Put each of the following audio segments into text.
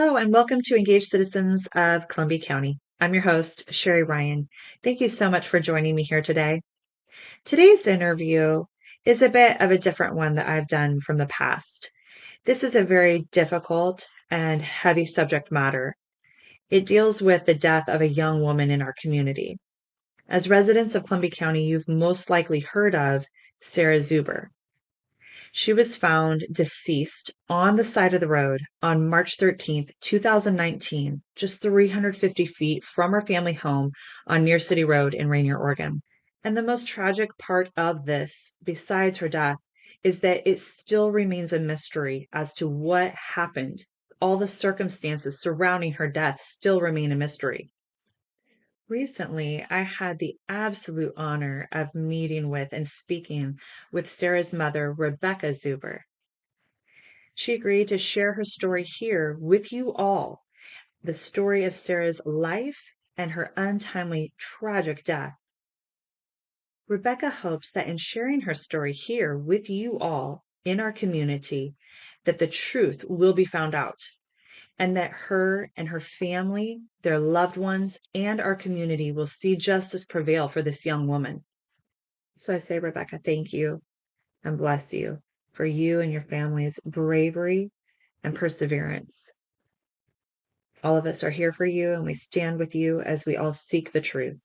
Hello, and welcome to Engaged Citizens of Columbia County. I'm your host, Sharrie Ryan. Thank you so much for joining me here today. Today's interview is a bit of a different one that I've done from the past. This is a very difficult and heavy subject matter. It deals with the death of a young woman in our community. As residents of Columbia County, you've most likely heard of Sarah Zuber. She was found deceased on the side of the road on March 13th, 2019, just 350 feet from her family home on Neer City Road in Rainier, Oregon. And the most tragic part of this, besides her death, is that it still remains a mystery as to what happened. All the circumstances surrounding her death still remain a mystery. Recently, I had the absolute honor of meeting with and speaking with Sarah's mother, Rebecca Zuber. She agreed to share her story here with you all, the story of Sarah's life and her untimely, tragic death. Rebecca hopes that in sharing her story here with you all in our community, that the truth will be found out and that her and her family, their loved ones, and our community will see justice prevail for this young woman. So I say, Rebecca, thank you and bless you for you and your family's bravery and perseverance. All of us are here for you, and we stand with you as we all seek the truth.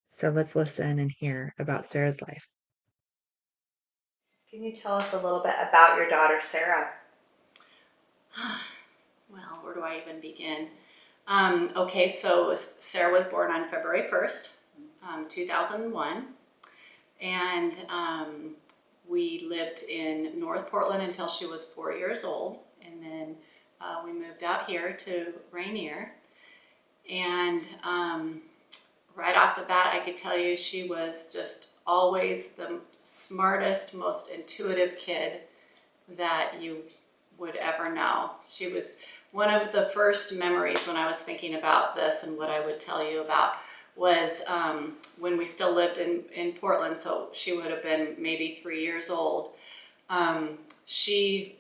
So let's listen and hear about Sarah's life. Can you tell us a little bit about your daughter, Sarah? Well, where do I even begin? Okay, so Sarah was born on February 1st, 2001, and we lived in North Portland until she was 4 years old, and then we moved out here to Rainier, and right off the bat, I could tell you she was just always the smartest, most intuitive kid that you would ever know. She was one of the first memories when I was thinking about this and what I would tell you about was when we still lived in Portland, so she would have been maybe 3 years old. She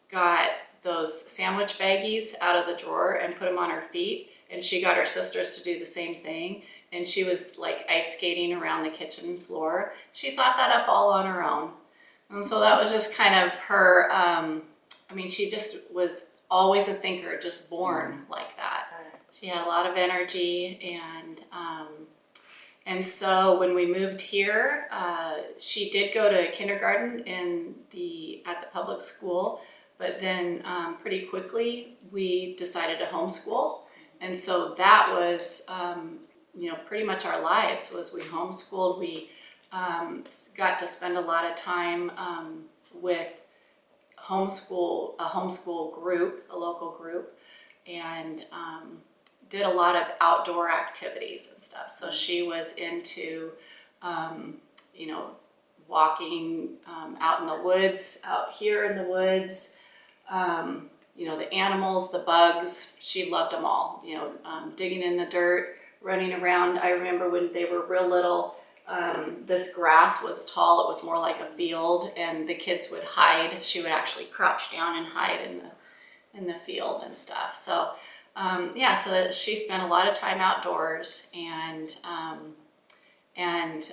got those sandwich baggies out of the drawer and put them on her feet, and she got her sisters to do the same thing, and she was like ice skating around the kitchen floor. She thought that up all on her own. And so that was just kind of her, she just was always a thinker, just born like that. She had a lot of energy, and so when we moved here, she did go to kindergarten at the public school, but then pretty quickly we decided to homeschool. And so that was, pretty much our lives was we homeschooled. We got to spend a lot of time with a homeschool group, a local group, and did a lot of outdoor activities and stuff. So she was into, walking out in the woods, out here in the woods, the animals, the bugs. She loved them all, digging in the dirt, running around. I remember when they were real little, this grass was tall. It was more like a field, and the kids would hide. She would actually crouch down and hide in the field and stuff. So so she spent a lot of time outdoors, and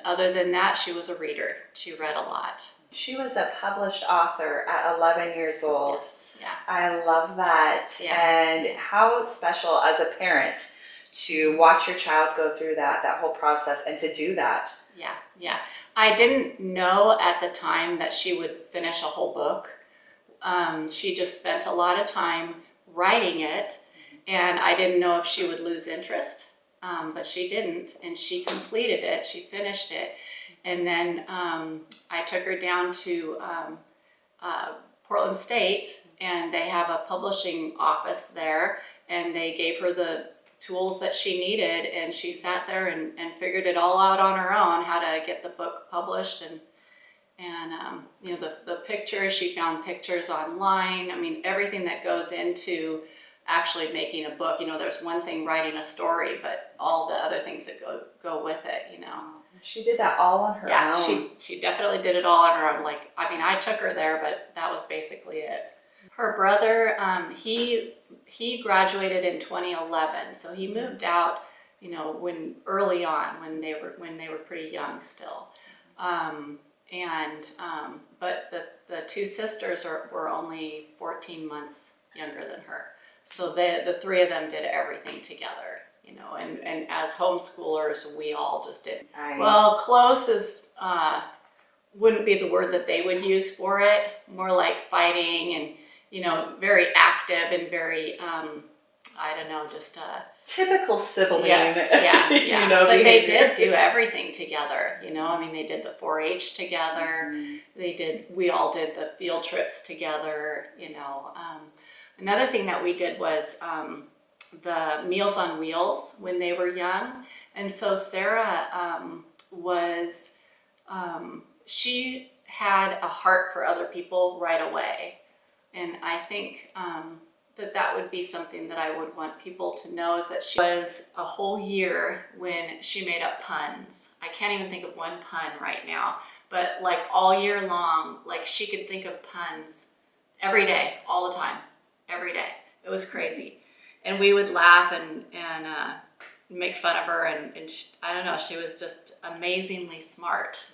other than that, she was a reader. She read a lot. She was a published author at 11 years old. Yes, yeah. I love that. Yeah. And how special as a parent to watch your child go through that whole process and to do that. Yeah. I didn't know at the time that she would finish a whole book. She just spent a lot of time writing it, and I didn't know if she would lose interest, but she didn't, and she completed it. She finished it, and then I took her down to Portland State, and they have a publishing office there, and they gave her the tools that she needed, and she sat there and figured it all out on her own, how to get the book published, and the pictures, she found pictures online. Everything that goes into actually making a book. There's one thing writing a story, but all the other things that go with it, She did that all on her own. Yeah, she definitely did it all on her own. I took her there, but that was basically it. Her brother, he he graduated in 2011, so he moved out, when early on, when they were pretty young still. But the two sisters were only 14 months younger than her. So the three of them did everything together, and as homeschoolers, we all just did. Well, close is, wouldn't be the word that they would use for it, more like fighting and, very active and very, I don't know, just typical sibling. Yes, yeah. But they did do everything together, I mean, they did the 4-H together. We all did the field trips together, Another thing that we did was the Meals on Wheels when they were young. And so Sarah she had a heart for other people right away. And I think that would be something that I would want people to know, is that she was a whole year when she made up puns. I can't even think of one pun right now, but like all year long, like she could think of puns every day, all the time, every day. It was crazy. And we would laugh and make fun of her. And she, I don't know, she was just amazingly smart,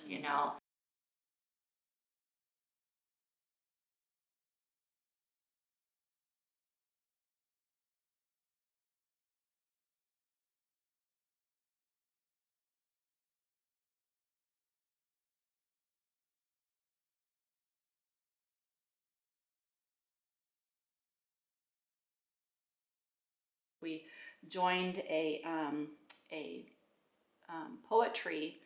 We joined a poetry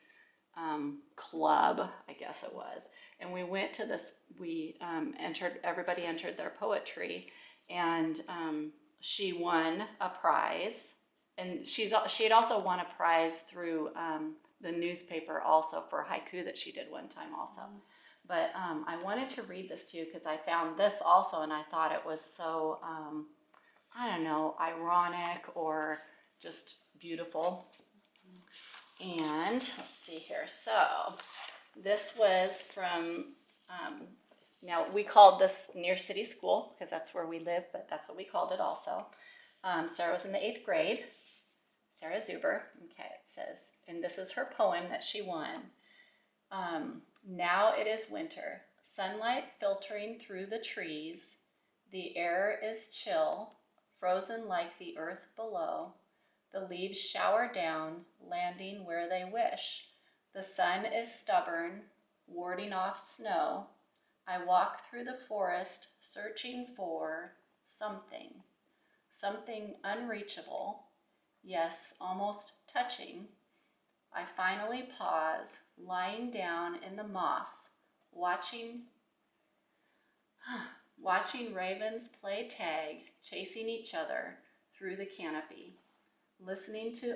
club, I guess it was, and we went to this. We everybody entered their poetry, and she won a prize, and she had also won a prize through the newspaper also for haiku that she did one time also. But I wanted to read this to you because I found this also, and I thought it was so. I don't know, ironic or just beautiful. And let's see here. So this was from, now we called this Neer City School because that's where we live, but that's what we called it also. Sarah was in the 8th grade. Sarah Zuber. Okay, it says, and this is her poem that she won. Now it is winter, sunlight filtering through the trees. The air is chill, frozen like the earth below. The leaves shower down, landing where they wish. The sun is stubborn, warding off snow. I walk through the forest, searching for something unreachable, yes, almost touching. I finally pause, lying down in the moss, watching ravens play tag, chasing each other through the canopy. Listening to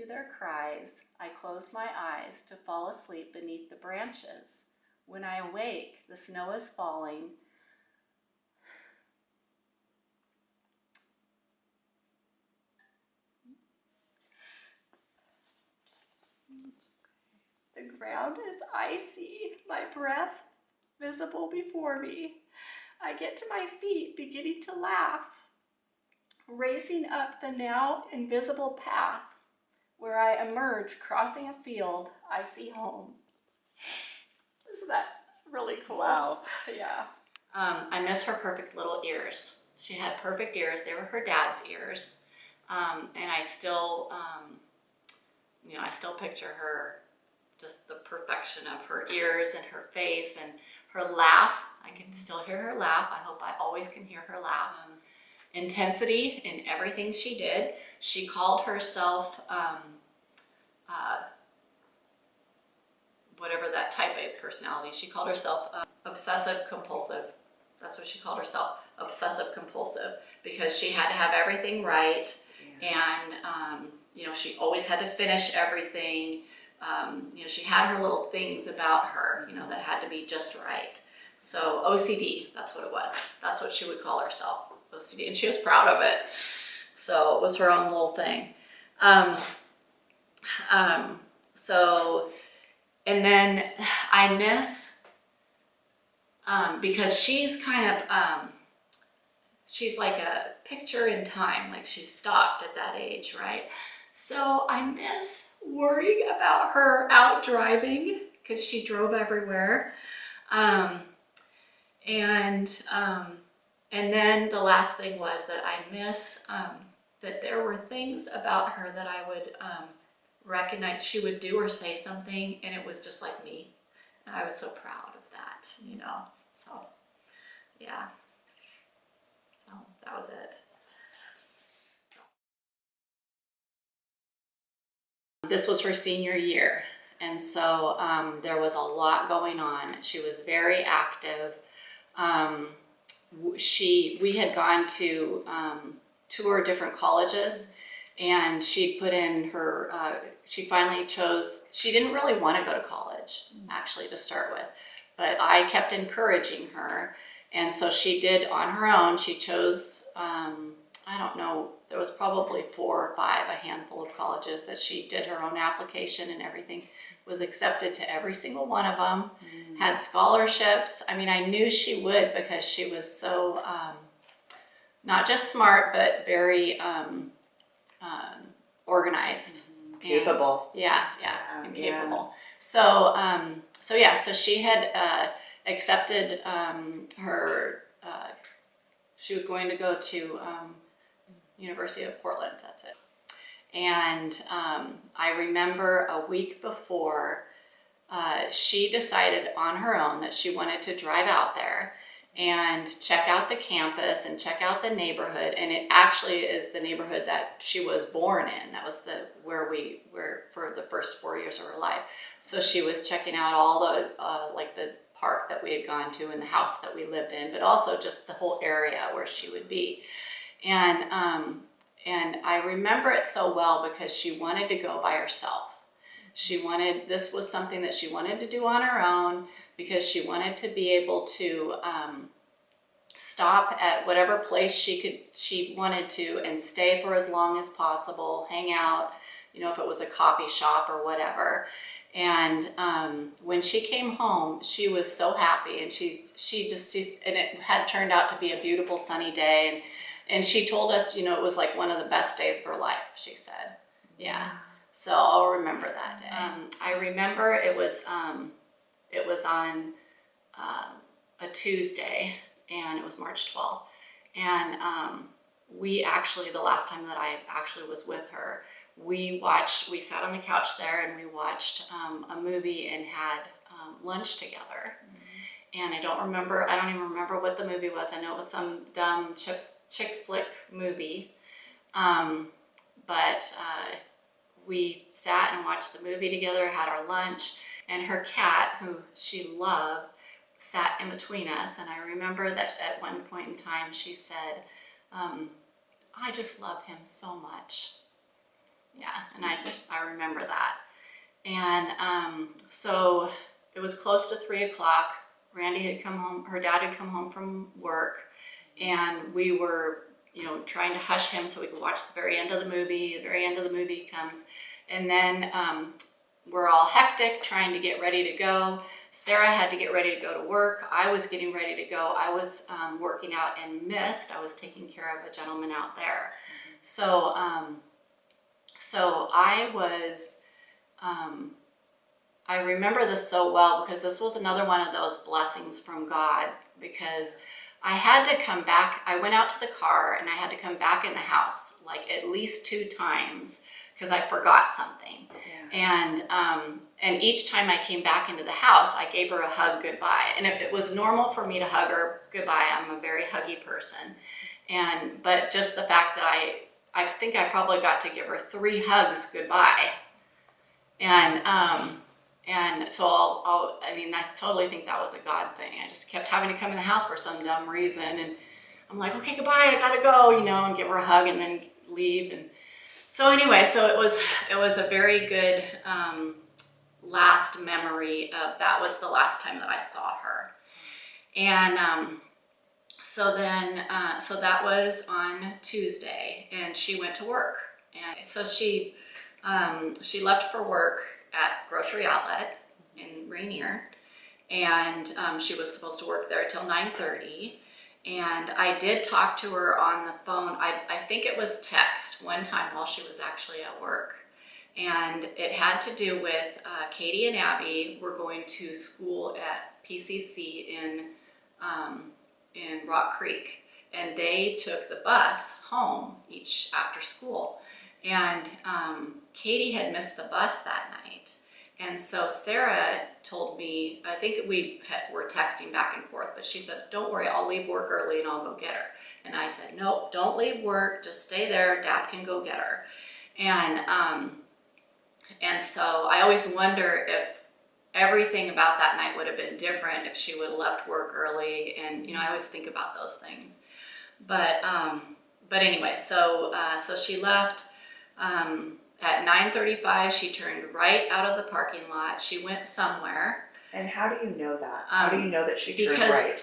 their cries, I close my eyes to fall asleep beneath the branches. When I awake, the snow is falling. The ground is icy, my breath visible before me. I get to my feet, beginning to laugh, racing up the now invisible path. Where I emerge, crossing a field, I see home. Isn't that really cool? Wow. Yeah. I miss her perfect little ears. She had perfect ears. They were her dad's ears. And I still, I still picture her, just the perfection of her ears and her face and her laugh. I can still hear her laugh. I hope I always can hear her laugh. Intensity in everything she did. She called herself, whatever that type A personality, she called herself obsessive compulsive. That's what she called herself, obsessive compulsive, because she had to have everything right. Yeah. And, she always had to finish everything. She had her little things about her, that had to be just right. So OCD, that's what it was. That's what she would call herself, OCD, and she was proud of it. So it was her own little thing. And then I miss, because she's kind of, she's like a picture in time, like she stopped at that age, right? So I miss worrying about her out driving because she drove everywhere. Um, and and then the last thing was that I miss that there were things about her that I would recognize she would do or say something, and it was just like me. And I was so proud of that, you know. So yeah, so that was it. This was her senior year, and so there was a lot going on. She was very active. Um, we had gone to tour different colleges, and she put in her. She finally chose. She didn't really want to go to college, actually, to start with, but I kept encouraging her, and so she did on her own. She chose. I don't know. There was probably 4 or 5, a handful of colleges that she did her own application, and everything was accepted to every single one of them. Had scholarships. I mean, I knew she would because she was so not just smart, but very organized, Capable. and, and capable. So, so she had accepted her. She was going to go to University of Portland. That's it. And I remember a week before, she decided on her own that she wanted to drive out there and check out the campus and check out the neighborhood. And it actually is the neighborhood that she was born in. That was where we were for the first 4 years of her life. So she was checking out all the like the park that we had gone to and the house that we lived in, but also just the whole area where she would be. And I remember it so well because she wanted to go by herself. This was something that she wanted to do on her own because she wanted to be able to stop at whatever place she wanted to and stay for as long as possible, hang out, you know, if it was a coffee shop or whatever. And when she came home, she was so happy, and and it had turned out to be a beautiful sunny day, and she told us, you know, it was like one of the best days of her life, she said. Yeah. So I'll remember that day. I remember it was on a Tuesday, and it was March 12th. And we actually, the last time that I actually was with her, we sat on the couch there and we watched a movie and had lunch together. And I don't even remember what the movie was. I know it was some dumb chick flick movie. But we sat and watched the movie together, had our lunch, and her cat, who she loved, sat in between us. And I remember that at one point in time she said, I just love him so much. Yeah, and I remember that. And so it was close to 3 o'clock. Randy had come home, her dad had come home from work, and we were, you know, trying to hush him so we could watch the very end of the movie. The very end of the movie comes, and then we're all hectic trying to get ready to go. Sarah had to get ready to go to work. I was getting ready to go. I was working out in Mist. I was taking care of a gentleman out there. So I was, I remember this so well because this was another one of those blessings from God, because I had to come back. I went out to the car and I had to come back in the house like at least 2 times because I forgot something. Yeah. And each time I came back into the house, I gave her a hug goodbye. And it was normal for me to hug her goodbye. I'm a very huggy person. But just the fact that I think I probably got to give her 3 hugs goodbye. And so I totally think that was a God thing. I just kept having to come in the house for some dumb reason. And I'm like, okay, goodbye, I gotta go, you know, and give her a hug and then leave. And so anyway, so it was a very good last memory of that was the last time that I saw her. And so that was on Tuesday, and she went to work. And so she left for work at Grocery Outlet in Rainier, and she was supposed to work there till 9:30. And I did talk to her on the phone. I think it was text one time while she was actually at work. And it had to do with Katie and Abby were going to school at PCC in Rock Creek. And they took the bus home each after school. And Katie had missed the bus that night. And so Sarah told me, I think were texting back and forth, but she said, don't worry, I'll leave work early and I'll go get her. And I said, nope, don't leave work, just stay there, Dad can go get her. And so I always wonder if everything about that night would have been different if she would have left work early. And, I always think about those things. But anyway, so she left. At 9:35, she turned right out of the parking lot. She went somewhere. And how do you know that? How do you know that she turned right?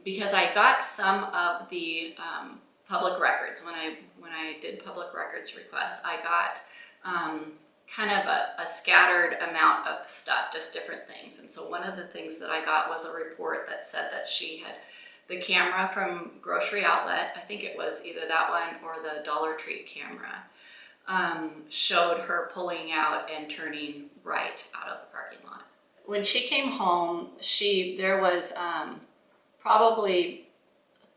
Because I got some of the public records when I did public records requests. I got kind of a scattered amount of stuff, just different things. And so one of the things that I got was a report that said that she had the camera from Grocery Outlet. I think it was either that one or the Dollar Tree camera. Showed her pulling out and turning right out of the parking lot. When she came home, there was probably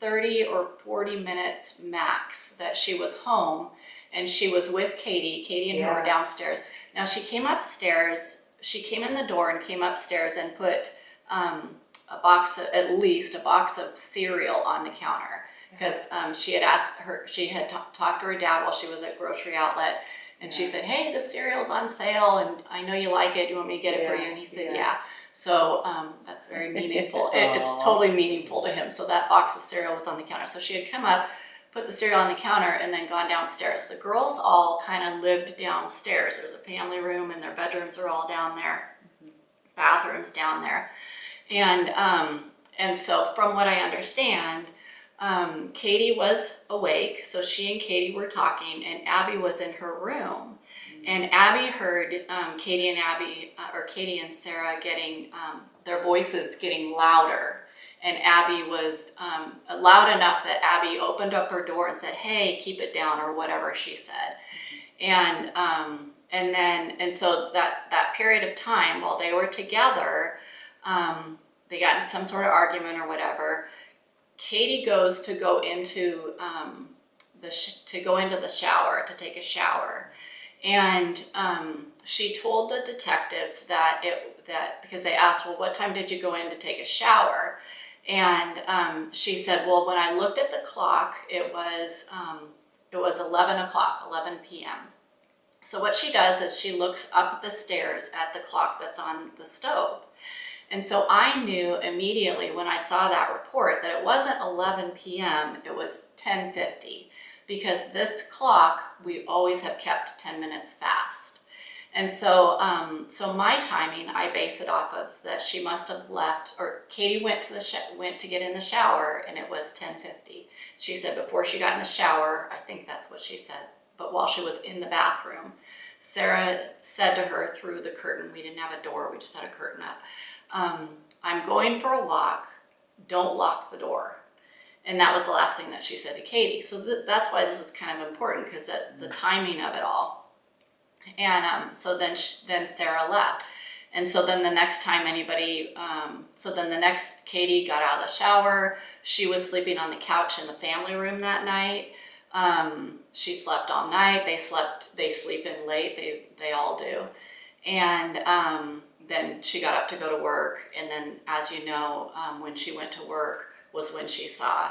30 or 40 minutes max that she was home, and she was with Katie. Katie and her were downstairs. Now she came upstairs, she came in the door and came upstairs and put at least a box of cereal on the counter. Because she had talked to her dad while she was at Grocery Outlet, and she said, hey, the cereal's on sale, and I know you like it, you want me to get it for you? And he said, yeah. So that's very meaningful. It's totally meaningful to him. So that box of cereal was on the counter. So she had come up, put the cereal on the counter, and then gone downstairs. The girls all kind of lived downstairs. There's a family room, and their bedrooms are all down there, bathrooms down there. And so from what I understand, Katie was awake, so she and Katie were talking, and Abby was in her room. And Abby heard Katie and Sarah getting their voices getting louder. And Abby was loud enough that Abby opened up her door and said, "Hey, keep it down," or whatever she said. And so that period of time while they were together, they got in some sort of argument or whatever. Katie goes to go into the shower to take a shower, and she told the detectives that because they asked, well, what time did you go in to take a shower? And she said, well, when I looked at the clock, it was 11 p.m. So what she does is she looks up the stairs at the clock that's on the stove. And so I knew immediately when I saw that report that it wasn't 11 p.m., it was 10:50, because this clock we always have kept 10 minutes fast. And so my timing, I base it off of that she must have left, or Katie went to get in the shower, and it was 10:50. She said before she got in the shower, I think that's what she said, but while she was in the bathroom, Sarah said to her through the curtain, we didn't have a door, we just had a curtain up, I'm going for a walk, don't lock the door. And that was the last thing that she said to Katie. So that's why this is kind of important, because the timing of it all. And so then Sarah left. And so then the next time Katie got out of the shower, she was sleeping on the couch in the family room that night. She slept all night. They sleep in late. They all do. And then she got up to go to work. And then, as you know, when she went to work was when she saw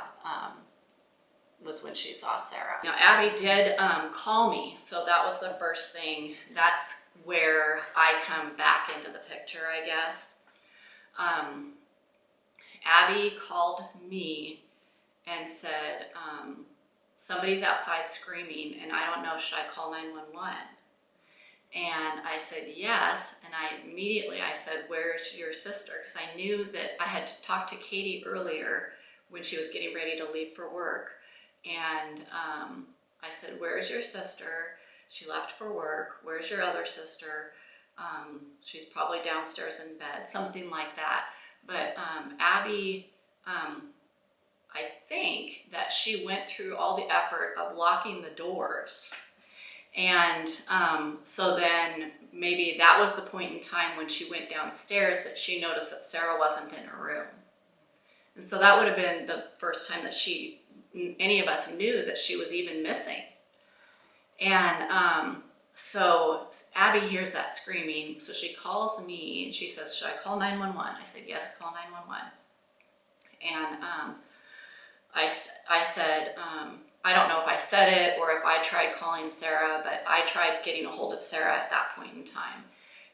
Sarah. Now, Abby did call me, so that was the first thing. That's where I come back into the picture, I guess. Abby called me and said, somebody's outside screaming, and I don't know, should I call 911? And I said, yes. And I said, where's your sister? Because I knew that I had talked to Katie earlier when she was getting ready to leave for work. And I said, where's your sister? She left for work. Where's your other sister? She's probably downstairs in bed, something like that. But Abby I think that she went through all the effort of locking the doors. And so then maybe that was the point in time when she went downstairs that she noticed that Sarah wasn't in her room. And so that would have been the first time that any of us knew that she was even missing. And so Abby hears that screaming. So she calls me and she says, should I call 911? I said, yes, call 911. And I said, I don't know if I said it or if I tried calling Sarah, but I tried getting a hold of Sarah at that point in time.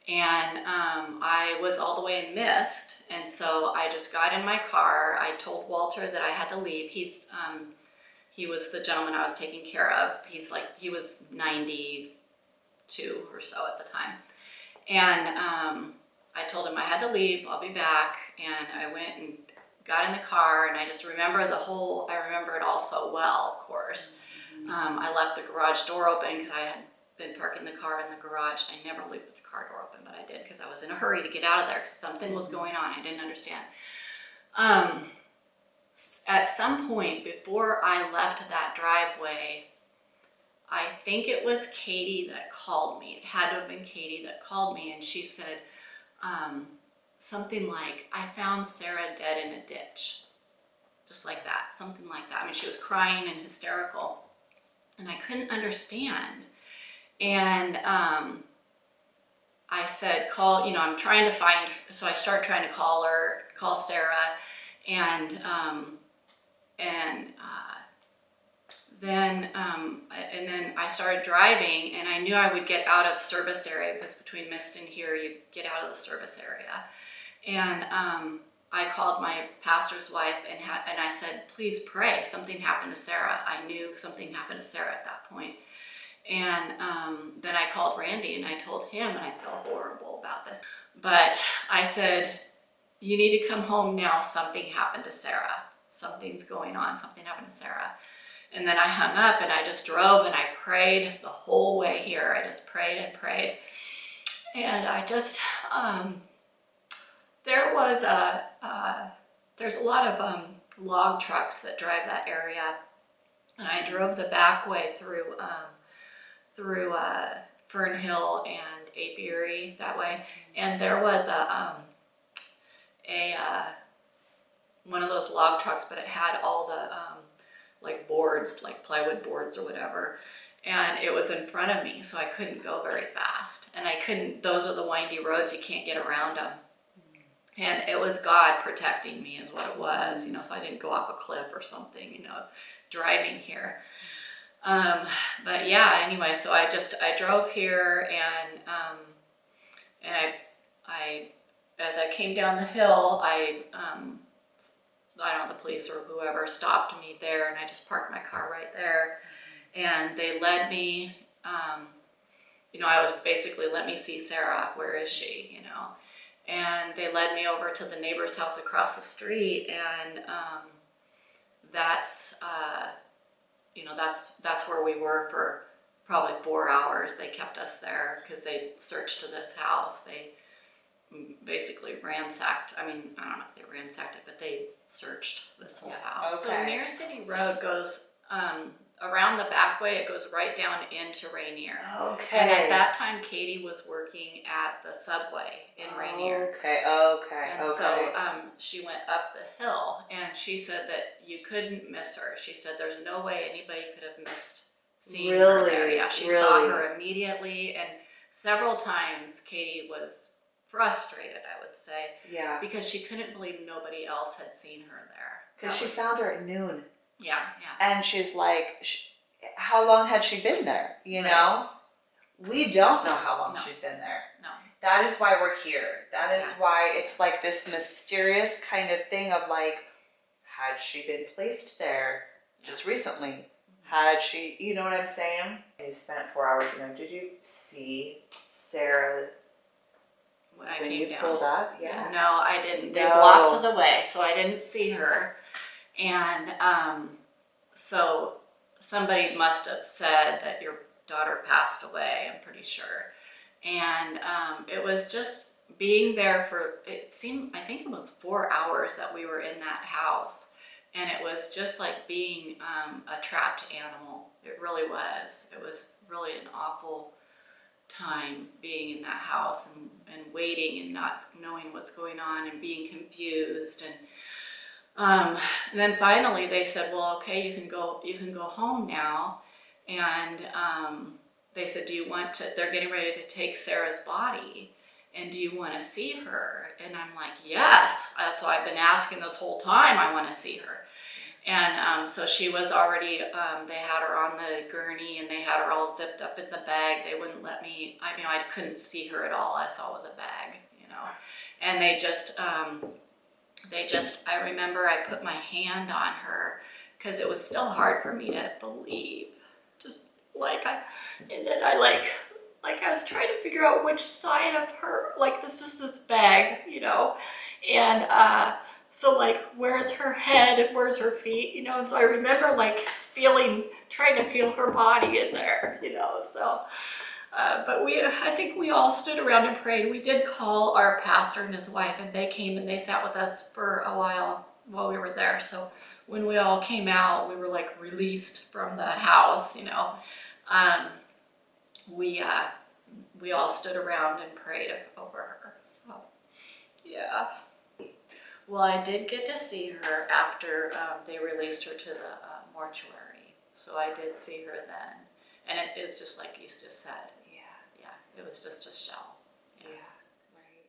And I was all the way in Mist, and so I just got in my car. I told Walter that I had to leave. He was the gentleman I was taking care of. He was 92 or so at the time. And I told him I had to leave, I'll be back. And I went and got in the car, and I just remember I remember it all so well, of course. I left the garage door open because I had been parking the car in the garage. I never leave the car door open, but I did because I was in a hurry to get out of there because something was going on. I didn't understand. At some point before I left that driveway, I think it was Katie that called me. It had to have been Katie that called me, and she said something like, I found Sarah dead in a ditch. Just like that, something like that. I mean, she was crying and hysterical, and I couldn't understand. And I said, I'm trying to find, so I start trying to call Sarah, and then I started driving, and I knew I would get out of service area because between Mist and here, you get out of the service area. And I called my pastor's wife and I said, please pray. Something happened to Sarah. I knew something happened to Sarah at that point. And then I called Randy and I told him, and I feel horrible about this, but I said, you need to come home now. Something happened to Sarah. Something's going on. Something happened to Sarah. And then I hung up and I just drove and I prayed the whole way here. I just prayed and prayed. And I just, there's a lot of log trucks that drive that area. And I drove the back way through Fern Hill and Apiary that way. And there was one of those log trucks, but it had all the like boards, like plywood boards or whatever. And it was in front of me, so I couldn't go very fast. And those are the windy roads, you can't get around them. And it was God protecting me is what it was, so I didn't go off a cliff or something, driving here. But yeah, anyway, so I drove here and I as I came down the hill, I don't know, the police or whoever stopped me there, and I just parked my car right there. And they led me, I was basically, let me see Sarah, where is she, And they led me over to the neighbor's house across the street, and that's where we were for probably 4 hours. They kept us there because they searched to this house. They basically ransacked. I don't know if they ransacked it, but they searched this whole house. Okay. So Neer City Road goes around the back way. It goes right down into Rainier. Okay. And at that time, Katie was working at the subway in Rainier. Okay. And so she went up the hill, and she said that you couldn't miss her. She said there's no way anybody could have missed seeing her there. Yeah, she saw her immediately, and several times Katie was frustrated, I would say. Yeah. Because she couldn't believe nobody else had seen her there. Because she found her at noon. Yeah. And she's like, how long had she been there? You know? We don't know how long she'd been there. No. That is why we're here. That is why it's like this mysterious kind of thing of like, had she been placed there just recently? Had she, you know what I'm saying? You spent 4 hours in there. Did you see Sarah when I came you down? Pulled up? Yeah. No, I didn't. They blocked the way, so I didn't see her. And so somebody must have said that your daughter passed away, I'm pretty sure. And it was just being there I think it was 4 hours that we were in that house, And it was just like being a trapped animal. It really was. It was really an awful time being in that house and waiting and not knowing what's going on and being confused. And then finally they said, well, okay, you can go home now. And they said, do you want to, they're getting ready to take Sarah's body. And do you want to see her? And I'm like, yes. That's what I've been asking this whole time. I want to see her. And so she was already, they had her on the gurney and they had her all zipped up in the bag. They wouldn't let me, I couldn't see her at all. I saw it was a bag, And they just, I remember I put my hand on her because it was still hard for me to believe. Just and then I was trying to figure out which side of her, this bag, and so where's her head and where's her feet, and so I remember trying to feel her body in there, so. But I think we all stood around and prayed. We did call our pastor and his wife, and they came and they sat with us for a while we were there. So when we all came out, we were released from the house, we all stood around and prayed over her. So, yeah. Well, I did get to see her after they released her to the mortuary. So I did see her then. And it is just like you just said. Yeah, it was just a shell. Yeah, right.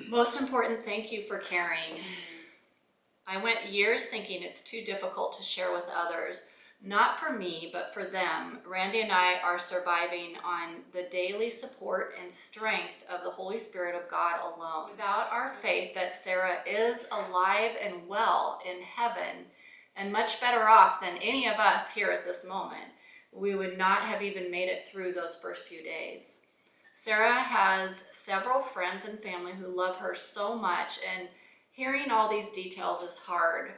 Most important, thank you for caring. I went years thinking it's too difficult to share with others. Not for me, but for them. Randy and I are surviving on the daily support and strength of the Holy Spirit of God alone. Without our faith that Sarah is alive and well in heaven and much better off than any of us here at this moment, we would not have even made it through those first few days. Sarah has several friends and family who love her so much, and hearing all these details is hard.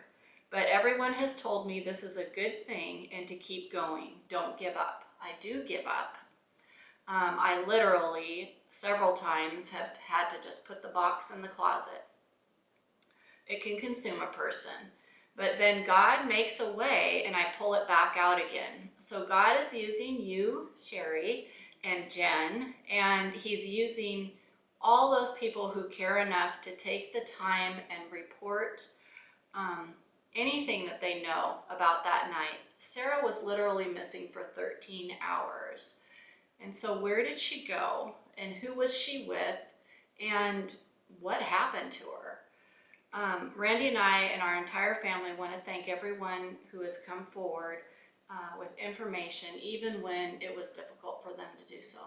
But everyone has told me this is a good thing and to keep going. Don't give up. I do give up. I literally several times have had to just put the box in the closet. It can consume a person. But then God makes a way and I pull it back out again. So God is using you, Sharrie, and Jen, and he's using all those people who care enough to take the time and report anything that they know about that night. Sarah was literally missing for 13 hours. And so where did she go? And who was she with? And what happened to her? Randy and I and our entire family want to thank everyone who has come forward with information, even when it was difficult for them to do so.